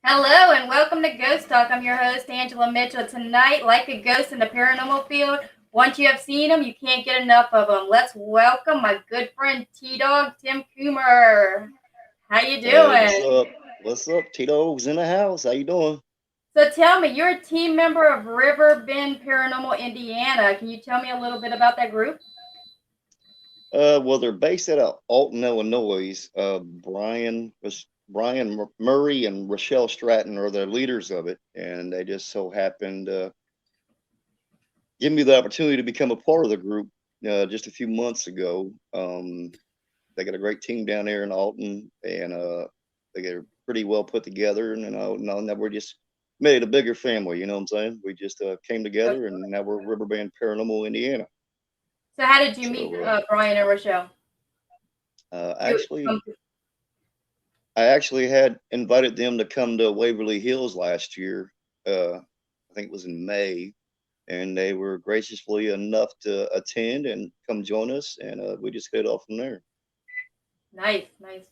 Hello and welcome to Ghost Talk. I'm your host, Angela Mitchell. Tonight, like a ghost in the paranormal field, once you have seen them, you can't get enough of them. Let's welcome my good friend T-Dog, Tim Kummer. How you Hey, what's doing? up? What's up? Tito's in the house. How you doing? So tell me, you're a team member of River Bend Paranormal Indiana. Can you tell me a little bit about that group? Well, they're based out of Alton, Illinois. Brian Murray and Rochelle Stratton are the leaders of it, and they just so happened to give me the opportunity to become a part of the group just a few months ago. They got a great team down there in Alton, and they get pretty well put together. And now we're just made a bigger family. You know what I'm saying? We just came together, Okay. and now we're Riverbend Paranormal, Indiana. So how did you meet So Brian and Rochelle? You actually, I actually had invited them to come to Waverly Hills last year. I think it was in May, and they were graciously enough to attend and come join us, and we just hit off from there. nice, nice.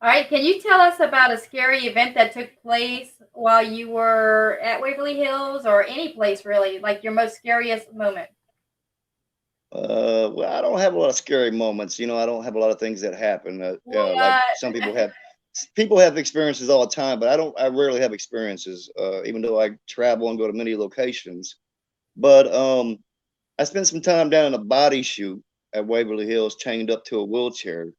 All right, can you tell us about a scary event that took place while you were at Waverly Hills or any place really, like your most scariest moment? Well, I don't have a lot of scary moments. I don't have a lot of things that happen. Like What? some people have. People have experiences all the time, but I don't. I rarely have experiences. Even though I travel and go to many locations, but I spent some time down in a body shoot at Waverly Hills, chained up to a wheelchair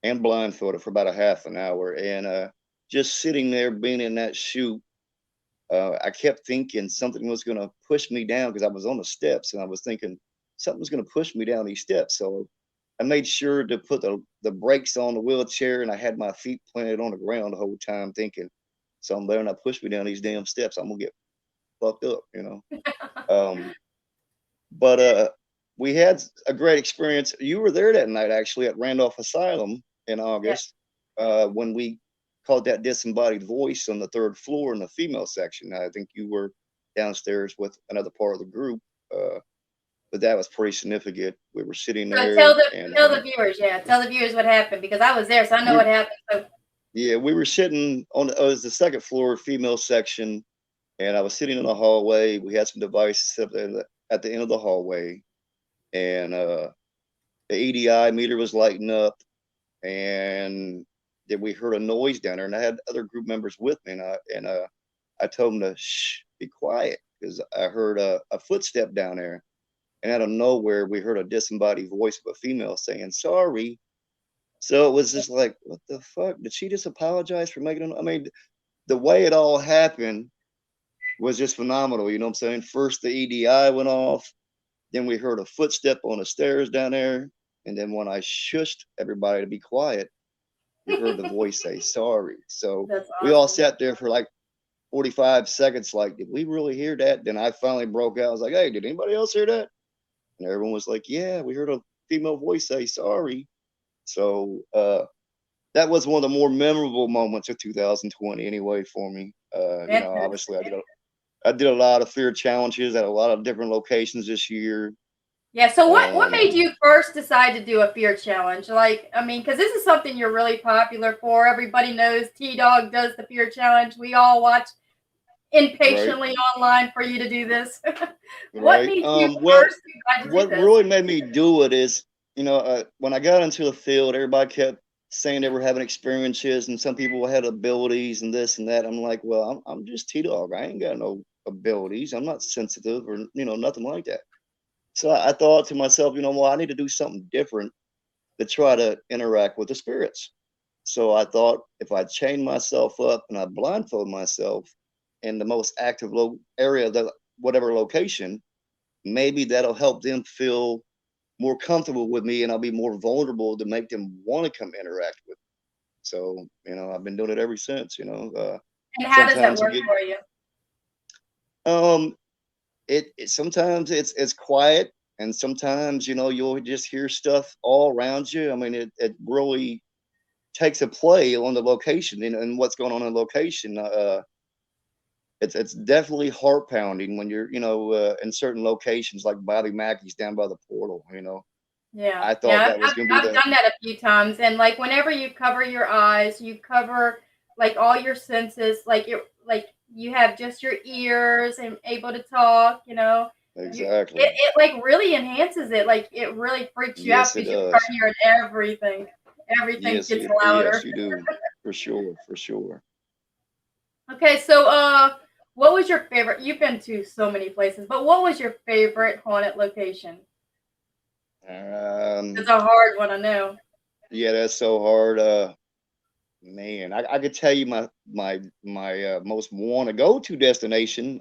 and blindfolded for about a half an hour, and just sitting there, being in that shoot. I kept thinking something was going to push me down because I was on the steps, and I was thinking something's going to push me down these steps. So I made sure to put the brakes on the wheelchair, and I had my feet planted on the ground the whole time, thinking something better not push me down these damn steps. I'm gonna get fucked up. Um, but we had a great experience. You were there that night actually at Randolph Asylum in Yeah. August when we called that disembodied voice on the third floor in the female section. I think you were downstairs with another part of the group, uh, but that was pretty significant. We were sitting So tell there, the and tell the viewers, yeah, tell the viewers what happened because I was there, so I know we what happened. So yeah, we were sitting on it was the second floor female section, and I was sitting in the hallway. We had some devices up there at the end of the hallway, and the EDI meter was lighting up, and then we heard a noise down there, and I had other group members with me, and I told them to shh, be quiet, because I heard a footstep down there, and out of nowhere we heard a disembodied voice of a female saying sorry. So it was just like, what the fuck? Did she just apologize for making? I mean, the way it all happened was just phenomenal. You know what I'm saying? First the EDI went off, then we heard a footstep on the stairs down there, and then when I shushed everybody to be quiet, we heard the voice say sorry. So that's we all awesome. sat there for like 45 seconds, like, did we really hear that? Then I finally broke out. I was like, hey, did anybody else hear that? And everyone was like, yeah, we heard a female voice say sorry. So that was one of the more memorable moments of 2020 anyway for me. Obviously Fantastic. I did a lot of fear challenges at a lot of different locations this year. Yeah. So what Um, made you first decide to do a fear challenge? Like, I mean, because this is something you're really popular for. Everybody knows T Dog does the fear challenge. We all watch right, impatiently online for you to do this. What right. made you Well, first decide to do what this? really made me do it is, when I got into the field, everybody kept saying they were having experiences, and some people had abilities and this and that. I'm like, well, I'm just T Dog. I ain't got no abilities. I'm not sensitive or nothing like that. So I thought to myself, well, I need to do something different to try to interact with the spirits. So I thought if I chain myself up and I blindfold myself in the most active area of the whatever location, maybe that'll help them feel more comfortable with me, and I'll be more vulnerable to make them want to come interact with me. So, I've been doing it ever since, And how does that sometimes you work get, for you? um, it sometimes it's quiet, and sometimes, you'll just hear stuff all around you. I mean, it really takes a play on the location and what's going on in the location. It's definitely heart pounding when you're in certain locations like Bobby Mackey's down by the portal. Yeah, I thought yeah, that was going to be I've the done that a few times, and like whenever you cover your eyes, you cover like all your senses, like you have just your ears and able to talk, Exactly. it like really enhances it. Like it really freaks you out Yes, it because you start does. hearing everything. Everything Yes, gets yes, louder. you do. For sure, for sure. Okay, so what was your favorite? You've been to so many places, but what was your favorite haunted location? It's Um, a hard one, I know. yeah, that's so hard. Man, I could tell you my most want to go to destination.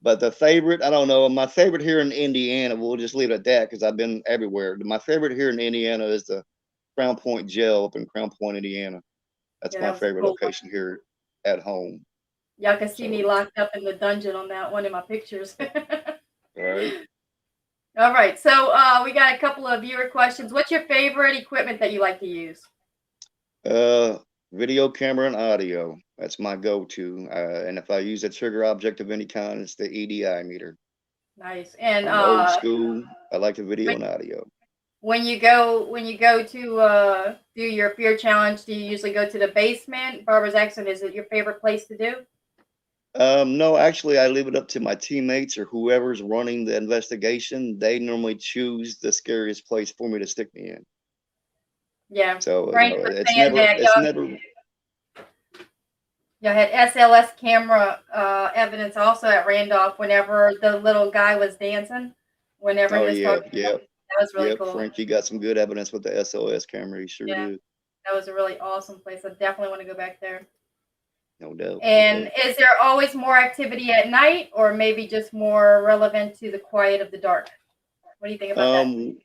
But the favorite, I don't know. My favorite here in Indiana, we'll just leave it at that because I've been everywhere. My favorite here in Indiana is the Crown Point Jail up in Crown Point, Indiana. That's Yeah, my that was a favorite cool one. location here at home. Y'all can see me So, locked up in the dungeon on that one in my pictures. all right. All right, so we got a couple of viewer questions. What's your favorite equipment that you like to use? Uh, Video camera and audio. That's my go-to. And if I use a trigger object of any kind, it's the EDI meter. Nice. And I'm old school. I like the video when, and audio. when you go to do your fear challenge, do you usually go to the basement? Barbara's accent, is it your favorite place to do? No, actually, I leave it up to my teammates or whoever's running the investigation. They normally choose the scariest place for me to stick me in. Yeah. So, Frank was it's saying never, that it's never. y'all had SLS camera evidence also at Randolph whenever the little guy was dancing, whenever he Oh was yeah, talking. yep, That was really yep. cool. Frankie got some good evidence with the SOS camera. He sure Yeah, did. that was a really awesome place. I definitely want to go back there. No doubt, no And doubt. is there always more activity at night, or maybe just more relevant to the quiet of the dark? What do you think about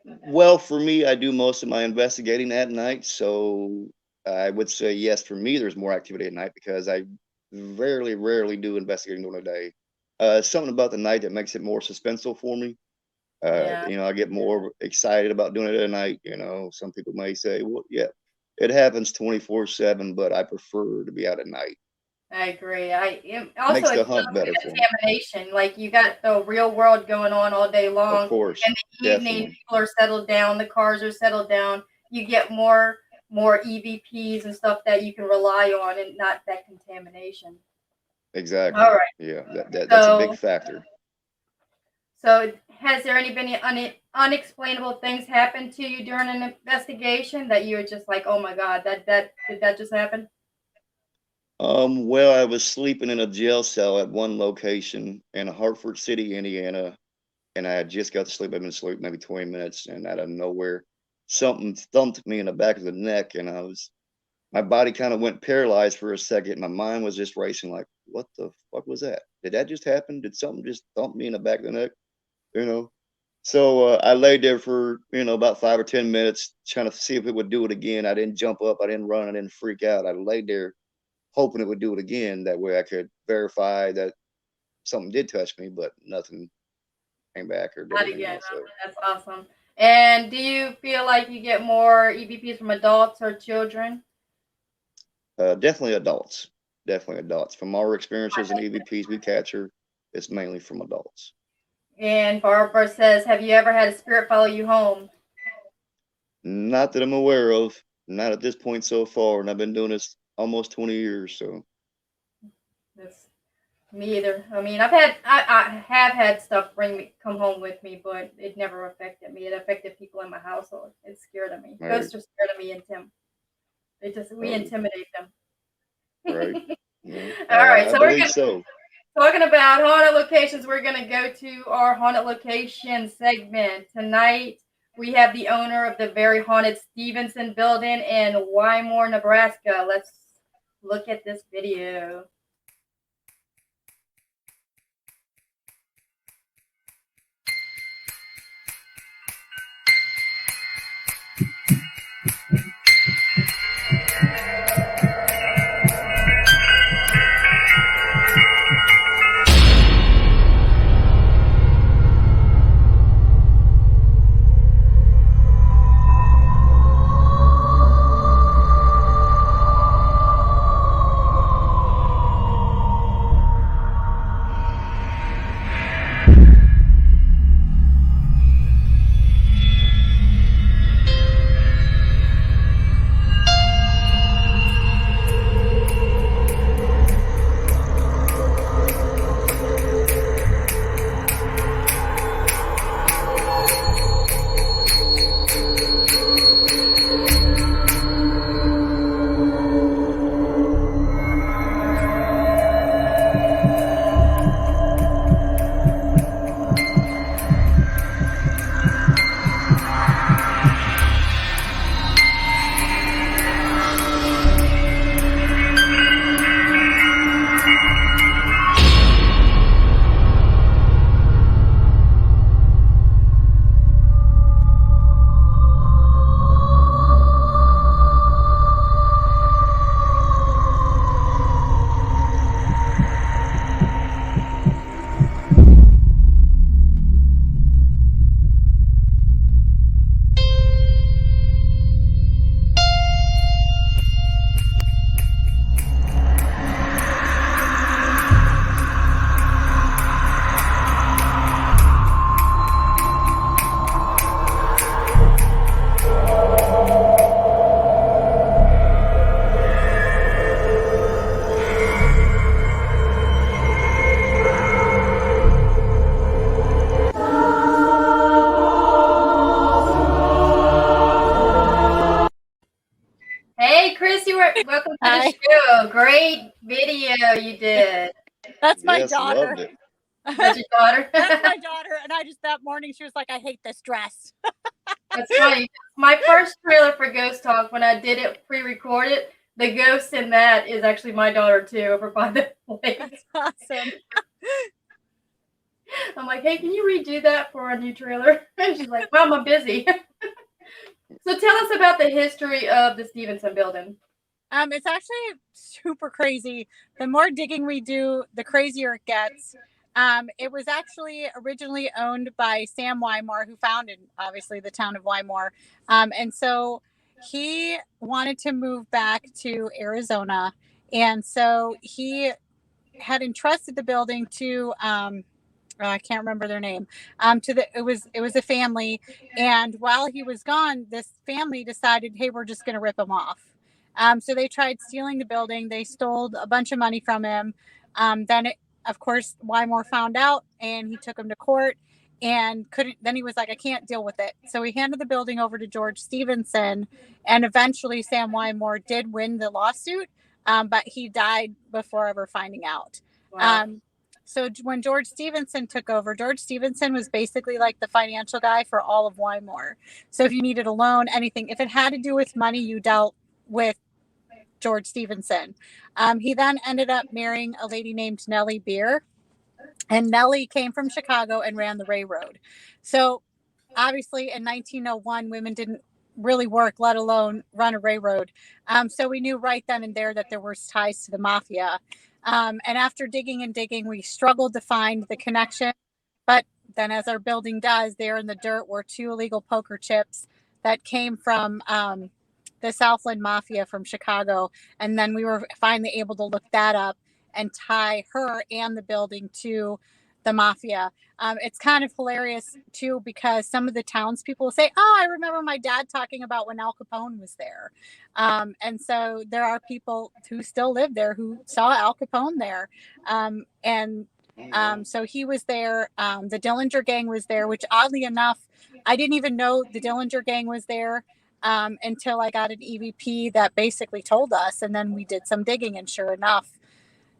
that? Well, for me, I do most of my investigating at night, so I would say yes. For me, there's more activity at night because I rarely do investigating during the day. Something about the night that makes it more suspenseful for me. Yeah, I get more excited about doing it at night. Some people may say, well, yeah, it happens 24/7, but I prefer to be out at night. I agree. Also Makes it the kills hunt the better for me. contamination. Like you got the real world going on all day Of long. course, In the evening, definitely, people are settled down. The cars are settled down. You get more EVPs and stuff that you can rely on, and not that contamination. All exactly. right. Yeah, that's a big So factor. so has there any been any unexplainable things happen to you during an investigation that you were just like, oh my god, that did that just happen? Well, I was sleeping in a jail cell at one location in Hartford City, Indiana, and I had just got to sleep. I've been asleep maybe 20 minutes, and out of nowhere, something thumped me in the back of the neck, and my body kind of went paralyzed for a second. My mind was just racing, like, what the fuck was that? Did that just happen? Did something just thump me in the back of the neck? You know? So I laid there for about 5 or 10 minutes, trying to see if it would do it again. I didn't jump up, I didn't run, I didn't freak out. I laid there hoping it would do it again. That way I could verify that something did touch me, but nothing came back or did Not it. again. So That's awesome. And do you feel like you get more EVPs from adults or children? definitely adults. Definitely adults. From our experiences in EVPs we capture, it's mainly from adults. And Barbara says, have you ever had a spirit follow you home? Not that I'm aware of. Not at this point so far, and I've been doing this almost 20 years. So That's me either. I mean, I have had stuff come home with me, but it never affected me. It affected people in my household. It scared of me. right, Ghosts are scared of me and Tim. We oh, intimidate them. right. Yeah, All right, I so we're believe gonna so. talking about haunted locations. We're gonna go to our haunted location segment tonight. We have the owner of the very haunted Stevenson building in Wymore, Nebraska. Let's look at this video. video. Great video you did. That's my Yes, daughter. loved it. That's your daughter? That's my daughter. And that morning, she was like, I hate this dress. That's funny. My first trailer for Ghost Talk, when I did it pre-recorded, the ghost in that is actually my daughter too, over by the place. That's awesome. I'm like, hey, can you redo that for a new trailer? And she's like, Mom, I'm busy. So tell us about the history of the Stevenson building. It's actually super crazy. The more digging we do, the crazier it gets. It was actually originally owned by Sam Wymore, who founded, obviously, the town of Wymore. And so he wanted to move back to Arizona. And so he had entrusted the building to I can't remember their name. It was a family, and while he was gone, this family decided, hey, we're just going to rip him off. So they tried stealing the building. They stole a bunch of money from him. Of course, Wymore found out, and he took him to court, and couldn't. Then he was like, I can't deal with it. So he handed the building over to George Stevenson, and eventually Sam Wymore did win the lawsuit, but he died before ever finding out. Wow. So when George Stevenson took over, George Stevenson was basically like the financial guy for all of Wymore. So if you needed a loan, anything, if it had to do with money, you dealt with George Stevenson. He then ended up marrying a lady named Nellie Beer. And Nellie came from Chicago and ran the railroad. So obviously in 1901, women didn't really work, let alone run a railroad. So we knew right then and there that there were ties to the mafia. And after digging and digging, we struggled to find the connection. But then, as our building does, there in the dirt were 2 illegal poker chips that came from the Southland Mafia from Chicago. And then we were finally able to look that up and tie her and the building to the mafia. It's kind of hilarious, too, because some of the townspeople say, oh, I remember my dad talking about when Al Capone was there. And so there are people who still live there who saw Al Capone there. So he was there. The Dillinger gang was there, which oddly enough, I didn't even know the Dillinger gang was there until I got an EVP that basically told us. And then we did some digging, and sure enough,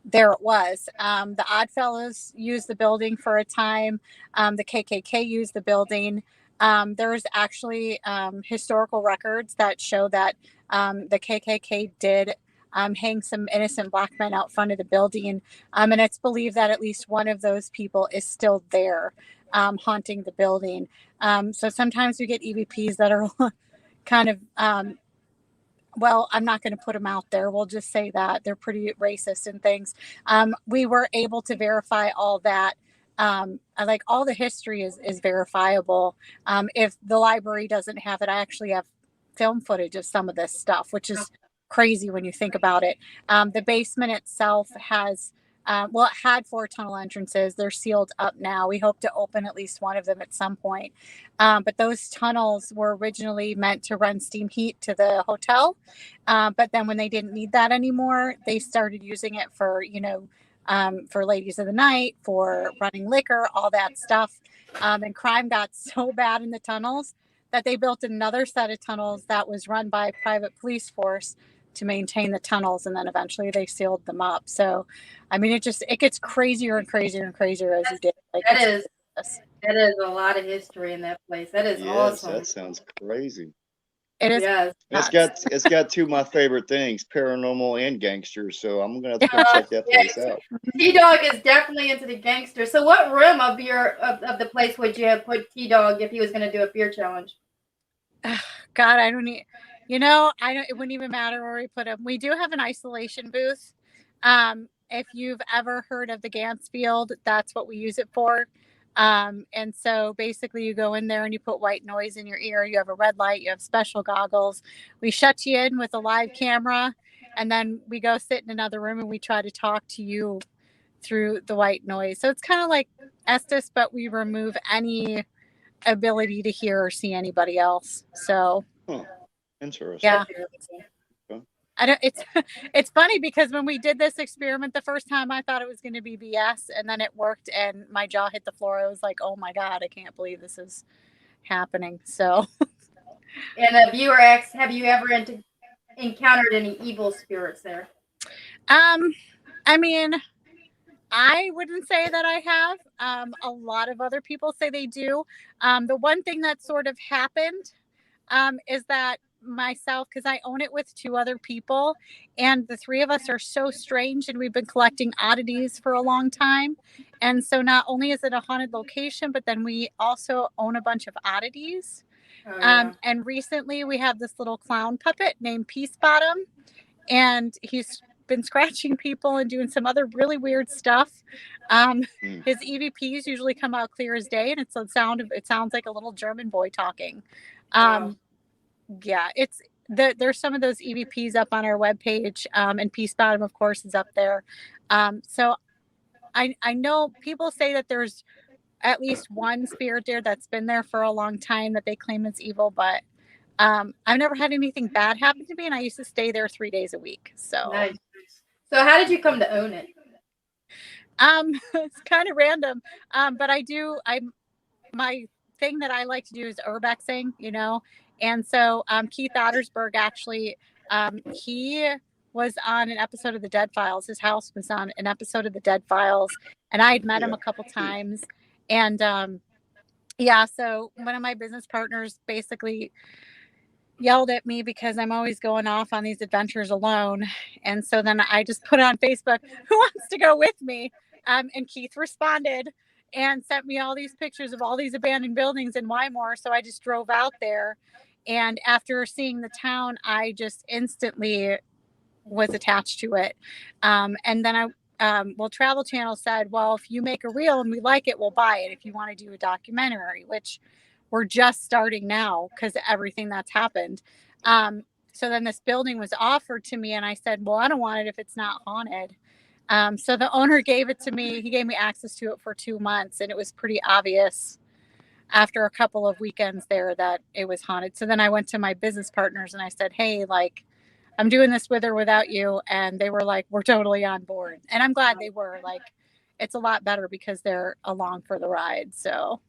there it was. The Oddfellows used the building for a time. The KKK used the building. There's actually historical records that show that the KKK did hang some innocent black men out front of the building. And it's believed that at least one of those people is still there haunting the building. So sometimes we get EVPs that are kind of well, I'm not going to put them out there. We'll just say that they're pretty racist and things. We were able to verify all that. Like all the history is verifiable. If the library doesn't have it, I actually have film footage of some of this stuff, which is crazy when you think about it. The basement itself has, it had 4 tunnel entrances. They're sealed up now. We hope to open at least one of them at some point. But those tunnels were originally meant to run steam heat to the hotel. But then when they didn't need that anymore, they started using it for, for ladies of the night, for running liquor, all that stuff. And crime got so bad in the tunnels that they built another set of tunnels that was run by a private police force to maintain the tunnels, and then eventually they sealed them up. So, I mean, it gets crazier and crazier and crazier as you dig. That is a lot of history in that place. That is awesome. That sounds crazy. It is. Yes. It's got 2 of my favorite things, paranormal and gangsters. So I'm gonna have to go check that place out. T-Dog is definitely into the gangster. So what room of the place would you have put T-Dog if he was going to do a fear challenge? God, I don't need. It wouldn't even matter where we put him. We do have an isolation booth. If you've ever heard of the Gantz field, that's what we use it for. And so basically you go in there and you put white noise in your ear. You have a red light, you have special goggles. We shut you in with a live camera, and then we go sit in another room and we try to talk to you through the white noise. So it's kind of like Estes, but we remove any ability to hear or see anybody else. So interesting. Yeah. It's funny because when we did this experiment the first time, I thought it was going to be BS, and then it worked and my jaw hit the floor. I was like, oh my God, I can't believe this is happening. So. And viewer X, have you ever encountered any evil spirits there? I mean, I wouldn't say that I have. A lot of other people say they do. The one thing that sort of happened is that myself, because I own it with two other people, and the three of us are so strange, and we've been collecting oddities for a long time. And so not only is it a haunted location, but then we also own a bunch of oddities. Oh, yeah. And recently we have this little clown puppet named Peace Bottom, and he's been scratching people and doing some other really weird stuff. His EVPs usually come out clear as day, and it sounds like a little German boy talking. Wow. Yeah, there's some of those EVPs up on our webpage, and Peace Bottom, of course, is up there. So I know people say that there's at least one spirit there that's been there for a long time that they claim is evil, but I've never had anything bad happen to me, and I used to stay there 3 days a week. So Nice. So how did you come to own it? it's kind of random. But my thing that I like to do is urbexing, and so Keith Ottersberg actually, he was on an episode of the Dead Files. His house was on an episode of the Dead Files, and I had met him a couple times. And yeah, so one of my business partners basically yelled at me because I'm always going off on these adventures alone. And so then I just put on Facebook, who wants to go with me? And Keith responded and sent me all these pictures of all these abandoned buildings in Wymore. So I just drove out there. And after seeing the town, I just instantly was attached to it. And then Travel Channel said, well, if you make a reel and we like it, we'll buy it if you want to do a documentary, which we're just starting now because of everything that's happened. So then this building was offered to me, and I said, well, I don't want it if it's not haunted. So the owner gave it to me. He gave me access to it for 2 months, and it was pretty obvious after a couple of weekends there that it was haunted. So then I went to my business partners and I said, hey, like, I'm doing this with or without you. And they were like, we're totally on board. And I'm glad they were. Like, it's a lot better because they're along for the ride. So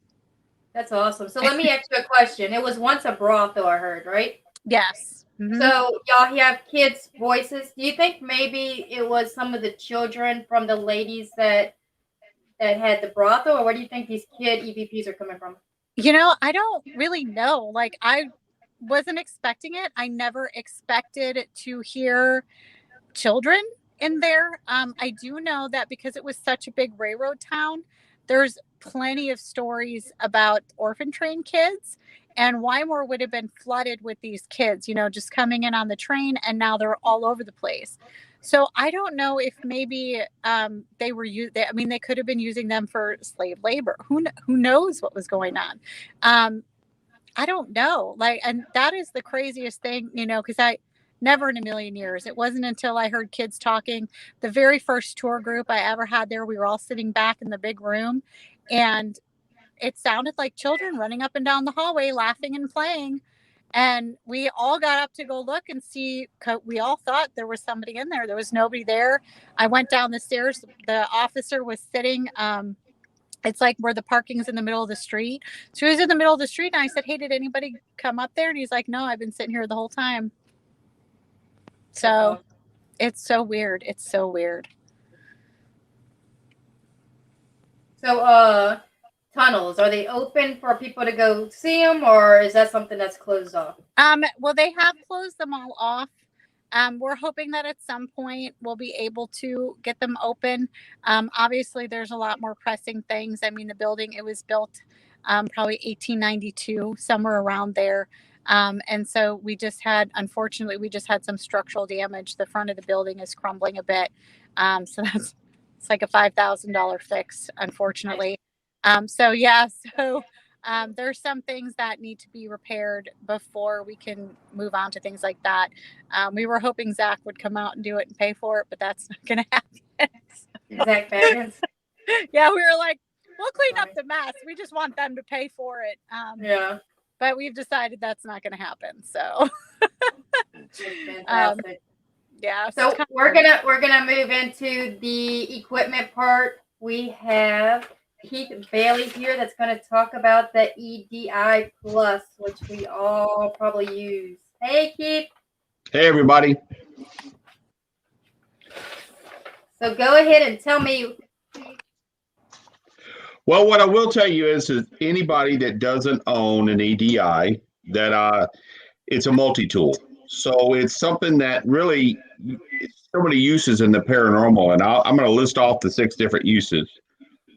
That's awesome. So let me ask you a question. It was once a brothel, I heard, right? yes. Mm-hmm. So y'all have kids' voices. Do you think maybe it was some of the children from the ladies that had the brothel, or where do you think these kid EVPs are coming from? I don't really know. Like, I wasn't expecting it. I never expected to hear children in there. I do know that because it was such a big railroad town, there's plenty of stories about orphan train kids, and Wymore would have been flooded with these kids, just coming in on the train, and now they're all over the place. So I don't know if maybe they were they could have been using them for slave labor. Who knows what was going on? I don't know. And that is the craziest thing, because I never in a million years. It wasn't until I heard kids talking. The very first tour group I ever had there, we were all sitting back in the big room, and it sounded like children running up and down the hallway, laughing and playing. And we all got up to go look and see. We all thought there was somebody in there. There was nobody there. I went down the stairs. The officer was sitting. It's like where the parking's in the middle of the street. So he was in the middle of the street, and I said, hey, did anybody come up there? And he's like, no, I've been sitting here the whole time. So it's so weird. It's so weird. So, tunnels, are they open for people to go see them, or is that something that's closed off? Well, they have closed them all off. We're hoping that at some point we'll be able to get them open. Obviously, there's a lot more pressing things. I mean, the building, it was built probably 1892, somewhere around there. And so unfortunately, we just had some structural damage. The front of the building is crumbling a bit. So it's like a $5,000 fix, unfortunately. There's some things that need to be repaired before we can move on to things like that. We were hoping Zach would come out and do it and pay for it, but that's not going to happen. Zach Baggins. Yeah, we were like, we'll clean up the mess. We just want them to pay for it. Yeah. But we've decided that's not going to happen. So, fantastic. Yeah. So we're gonna move into the equipment part. We have Keith Bailey here that's going to talk about the EDI Plus, which we all probably use. Hey, Keith. Hey, everybody. So go ahead and tell me. Well, what I will tell you is anybody that doesn't own an EDI, that it's a multi-tool. So it's something that really, it's so many uses in the paranormal, and I'm going to list off the 6 different uses.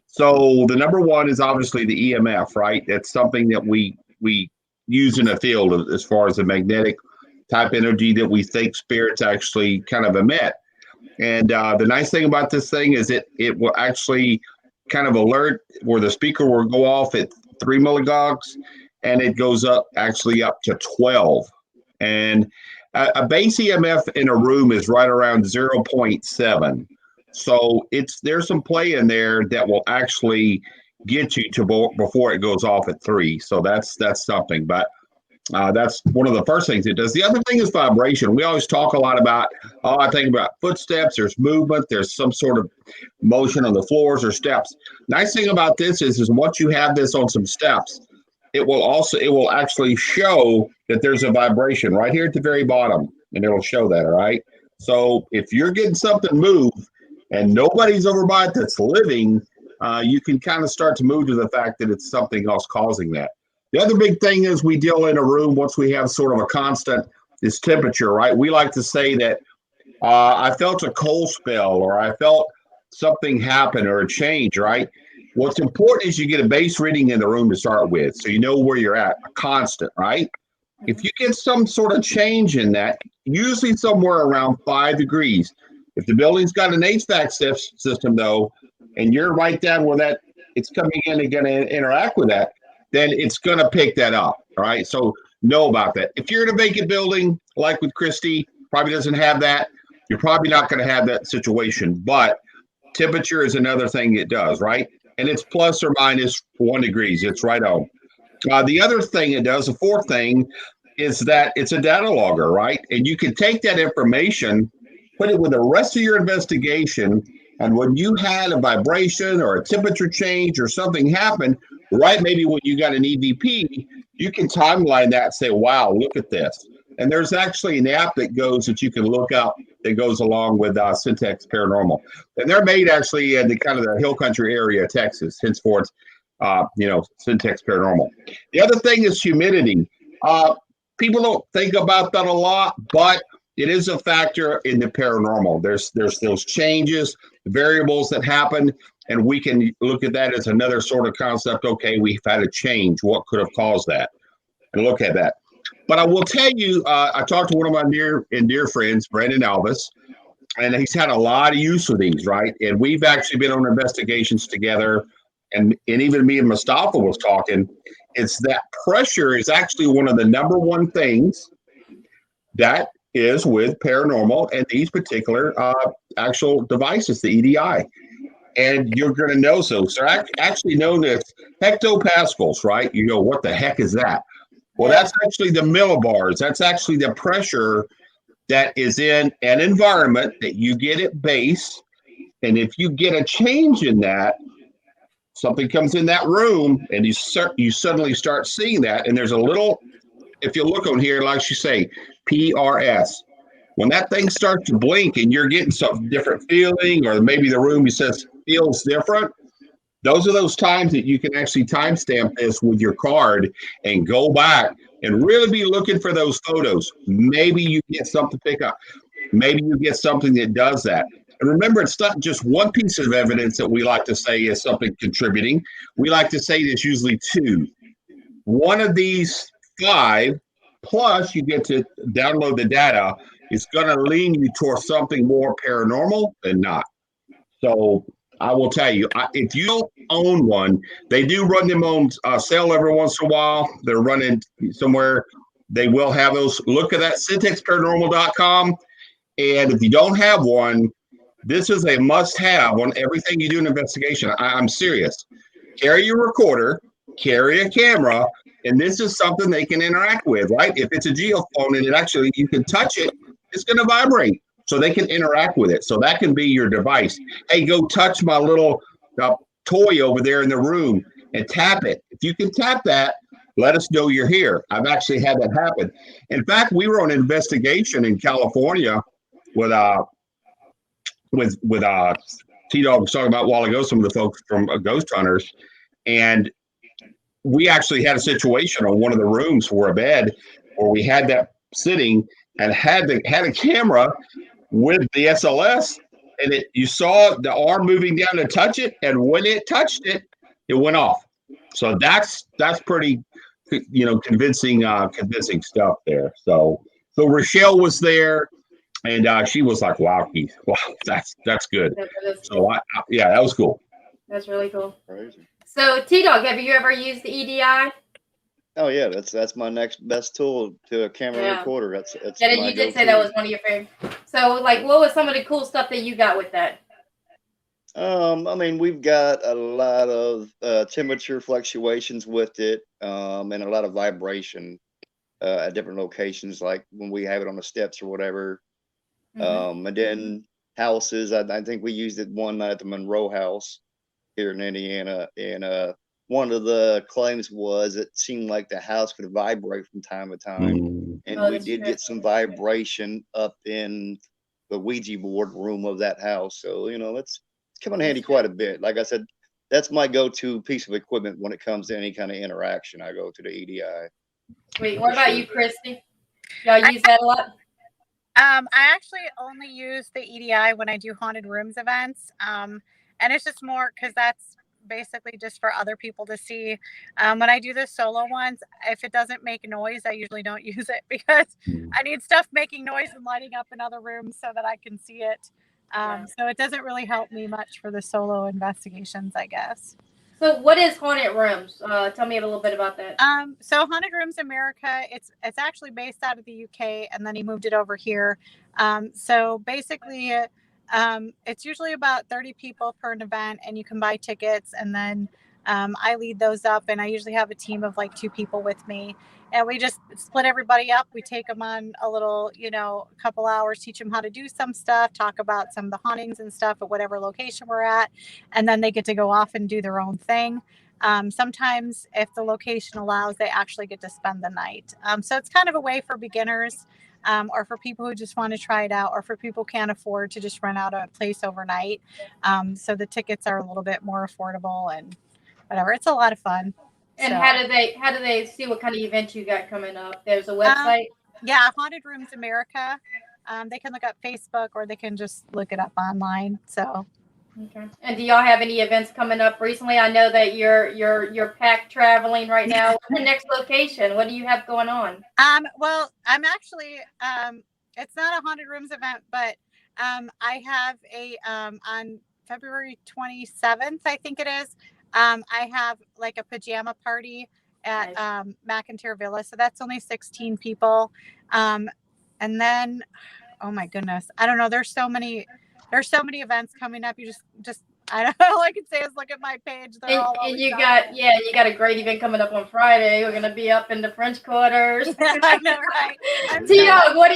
So the number one is obviously the EMF, right? That's something that we use in the field as far as the magnetic type energy that we think spirits actually kind of emit. And the nice thing about this thing is it will actually kind of alert where the speaker will go off at 3 milligogs, and it goes up to 12. And a base EMF in a room is right around 0.7. So there's some play in there that will actually get you to before it goes off at 3. So that's something. But that's one of the first things it does. The other thing is vibration. We always talk a lot about, I think about footsteps, there's movement, there's some sort of motion on the floors or steps. Nice thing about this is once you have this on some steps, it will actually show that there's a vibration right here at the very bottom, and it'll show that, all right? So if you're getting something move and nobody's over by it that's living, you can kind of start to move to the fact that it's something else causing that. The other big thing is we deal in a room once we have sort of a constant is temperature, right? We like to say that I felt a cold spell, or I felt something happen, or a change, right? What's important is you get a base reading in the room to start with, so you know where you're at, a constant, right? If you get some sort of change in that, usually somewhere around 5 degrees. If the building's got an HVAC system, though, and you're right down where that it's coming in and going to interact with that, then it's going to pick that up, all right? So know about that. If you're in a vacant building, like with Christie, probably doesn't have that, you're probably not going to have that situation. But temperature is another thing it does, right? And it's plus or minus 1 degrees. It's right on. The other thing it does, the fourth thing, is that it's a data logger, right? And you can take that information, put it with the rest of your investigation, and when you had a vibration or a temperature change or something happen, right, maybe when you got an EVP, you can timeline that and say, wow, look at this. And there's actually an app that you can look up that goes along with Syntex Paranormal. And they're made actually in the kind of the hill country area of Texas, henceforth, Syntex Paranormal. The other thing is humidity. People don't think about that a lot, but it is a factor in the paranormal. There's those changes, variables that happen, and we can look at that as another sort of concept. Okay, we've had a change. What could have caused that? And look at that. But I will tell you, I talked to one of my near and dear friends, Brandon Alvis, and he's had a lot of use for these, right? And we've actually been on investigations together, and even me and Mustafa was talking. It's that pressure is actually one of the number one things that is with paranormal and these particular actual devices, the EDI. And you're going to know so. So actually known as hectopascals, right? You go, what the heck is that? Well, that's actually the millibars. That's actually the pressure that is in an environment that you get at base. And if you get a change in that, something comes in that room and you suddenly start seeing that. And there's a little, if you look on here, like you say, PRS. When that thing starts to blink and you're getting some different feeling, or maybe the room feels different, those are those times that you can actually timestamp this with your card and go back and really be looking for those photos. Maybe you get something to pick up. Maybe you get something that does that. And remember, it's not just one piece of evidence that we like to say is something contributing. We like to say there's usually 2. One of these 5, plus you get to download the data, is going to lean you towards something more paranormal than not. So I will tell you, if you don't own one, they do run them on sale every once in a while. They're running somewhere. They will have those. Look at that, syntexparanormal.com. And if you don't have one, this is a must-have on everything you do in investigation. I'm serious. Carry your recorder, carry a camera, and this is something they can interact with, right? If it's a geophone and you can touch it, it's going to vibrate. So they can interact with it. So that can be your device. Hey, go touch my little toy over there in the room and tap it. If you can tap that, let us know you're here. I've actually had that happen. In fact, we were on an investigation in California with with T-Dog was talking about a while ago, some of the folks from Ghost Hunters, and we actually had a situation on one of the rooms for a bed where we had that sitting and had a camera with the SLS, and you saw the arm moving down to touch it, and when it touched it, it went off. So that's pretty, convincing stuff there. So Rochelle was there, and she was like, "Wow, Keith, wow, that's good." So that was cool. That's really cool. Crazy. So T-Dog, have you ever used the EDI? Oh yeah, that's my next best tool to a camera recorder. That's Yeah, my you did say go-to. that was one of your favorite. So, like, what was some of the cool stuff that you got with that? I mean, we've got a lot of temperature fluctuations with it, and a lot of vibration at different locations, like when we have it on the steps or whatever. And then houses. I think we used it one night at the Monroe House here in Indiana, and one of the claims was it seemed like the house could vibrate from time to time, and we did get some vibration up in the Ouija board room of that house. So it's come in handy quite a bit. Like I said, that's my go-to piece of equipment when it comes to any kind of interaction. I go to the EDI. Wait, what about you, Christy? Y'all use that a lot? I actually only use the EDI when I do haunted rooms events. And it's just more because that's basically just for other people to see. When I do the solo ones, if it doesn't make noise, I usually don't use it because I need stuff making noise and lighting up in other rooms so that I can see it. So it doesn't really help me much for the solo investigations, I guess. So what is Haunted Rooms? Tell me a little bit about that. So Haunted Rooms America, it's actually based out of the UK, and then he moved it over here. So basically, it's usually about 30 people per an event, and you can buy tickets, and then I lead those up, and I usually have a team of like 2 people with me, and we just split everybody up. We take them on a little, a couple hours, teach them how to do some stuff, talk about some of the hauntings and stuff at whatever location we're at, and then they get to go off and do their own thing. Sometimes if the location allows, they actually get to spend the night. So it's kind of a way for beginners, or for people who just want to try it out, or for people who can't afford to just rent out a place overnight. So the tickets are a little bit more affordable and whatever. It's a lot of fun. And how do they see what kind of event you got coming up? There's a website. Yeah, Haunted Rooms America. They can look up Facebook, or they can just look it up online. So. Okay. And do y'all have any events coming up recently? I know that you're packed traveling right now. What's the next location? What do you have going on? Well, I'm actually it's not a Haunted Rooms event, but I have a on February 27th, I think it is. I have like a pajama party at McIntyre Villa, so that's only 16 people. And then, oh my goodness, I don't know. There's so many events coming up. You just I don't know. All I can say is look at my page. And you got a great event coming up on Friday. We're gonna be up in the French Quarters. I know, right? T-Dog, what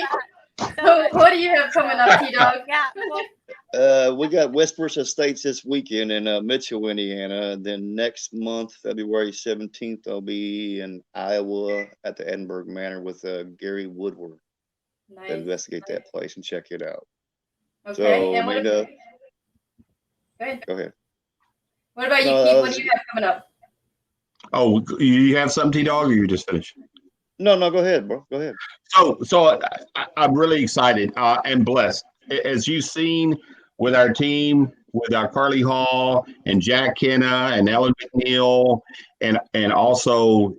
do you have coming up, T-Dog? Yeah. We got Westbush Estates this weekend in Mitchell, Indiana. Then next month, February 17th, I'll be in Iowa at the Edinburgh Manor with Gary Woodward to investigate that place and check it out. Okay. So, And go What ahead. about you, Keith? What do you have coming up? Oh, you have something, T-Dog, or you just finished? No, go ahead, bro. Go ahead. So I'm really excited and blessed. As you've seen with our team, with our Carly Hall and Jack Kenna and Ellen McNeil, and also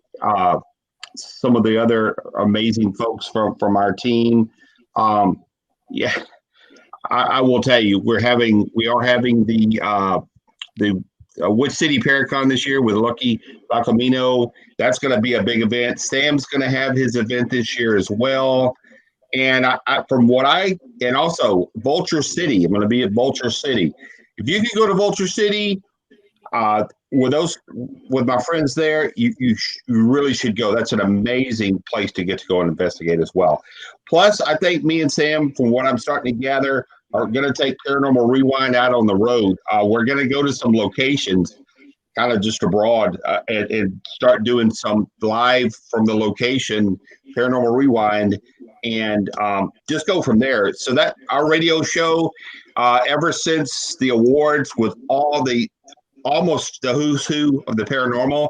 some of the other amazing folks from our team. I will tell you, we are having the Wood City Paracon this year with Lucky Lacomino. That's going to be a big event. Sam's going to have his event this year as well. And and also Vulture City. I'm going to be at Vulture City. If you can go to Vulture City with my friends there, you really should go. That's an amazing place to get to go and investigate as well. Plus, I think me and Sam, from what I'm starting to gather, are going to take Paranormal Rewind out on the road. We're going to go to some locations, kind of just abroad, and start doing some live from the location Paranormal Rewind. and just go from there. So that our radio show, ever since the awards with almost the who's who of the paranormal,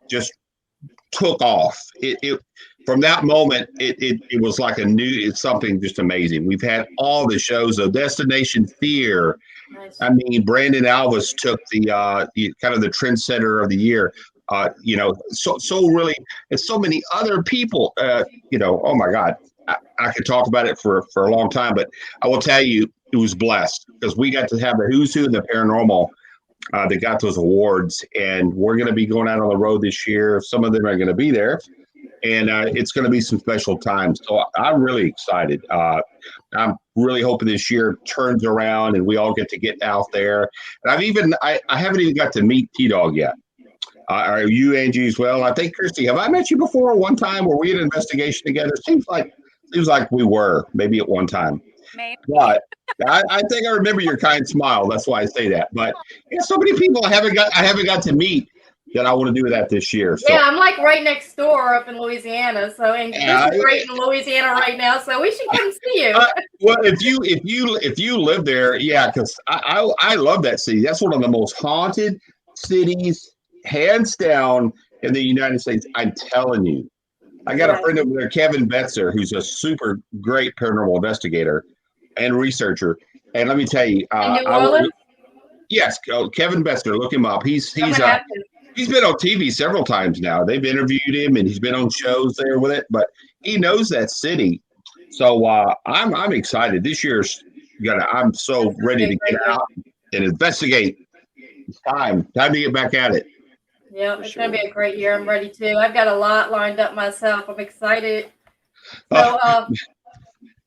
just took off. It from that moment, it was like it's something just amazing. We've had all the shows, of Destination Fear. Nice. I mean, Brandon Alvis took the kind of the trendsetter of the year. So really, and so many other people. Oh my God, I could talk about it for a long time, but I will tell you, it was blessed because we got to have the who's who in the paranormal that got those awards, and we're going to be going out on the road this year. Some of them are going to be there, and it's going to be some special times. So I'm really excited. I'm really hoping this year turns around and we all get to get out there. And I haven't even got to meet T-Dog yet. Are you, Angie, as well? I think, Christie, have I met you before one time? Were we in an investigation together? Seems like we were, maybe at one time. Maybe. But I think I remember your kind smile. That's why I say that. But so many people I haven't got to meet that I want to do that this year. So. Yeah, I'm like right next door up in Louisiana. So, and this is great in Louisiana right now. So we should come see you. Well, if you live there, yeah, because I love that city. That's one of the most haunted cities, hands down, in the United States. I'm telling you. I got a friend over there, Kevin Betzer, who's a super great paranormal investigator and researcher. And let me tell you, New Orleans? Yes, Kevin Betzer, look him up. He's been on TV several times now. They've interviewed him, and he's been on shows there with it. But he knows that city, so I'm excited. This year's I'm so ready to get out and investigate. It's time to get back at it. Yeah, it's going to be a great year. I'm ready too. I've got a lot lined up myself. I'm excited. So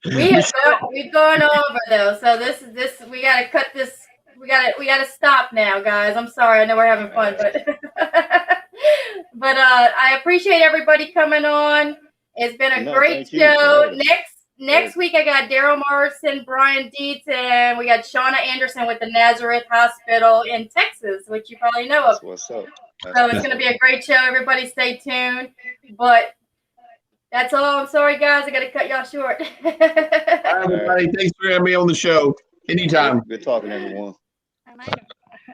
we've gone over though. So this we got to cut this. We got to stop now, guys. I'm sorry. I know we're having fun, but I appreciate everybody coming on. It's been a great show. Next week I got Daryl Morrison, Brian Dietz, and we got Shauna Anderson with the Nazareth Hospital in Texas, which you probably know of. That's what's up. So it's going to be a great show. Everybody stay tuned. But that's all. I'm sorry, guys. I got to cut y'all short. All right, everybody. Thanks for having me on the show. Anytime. Good talking, everyone. I might have.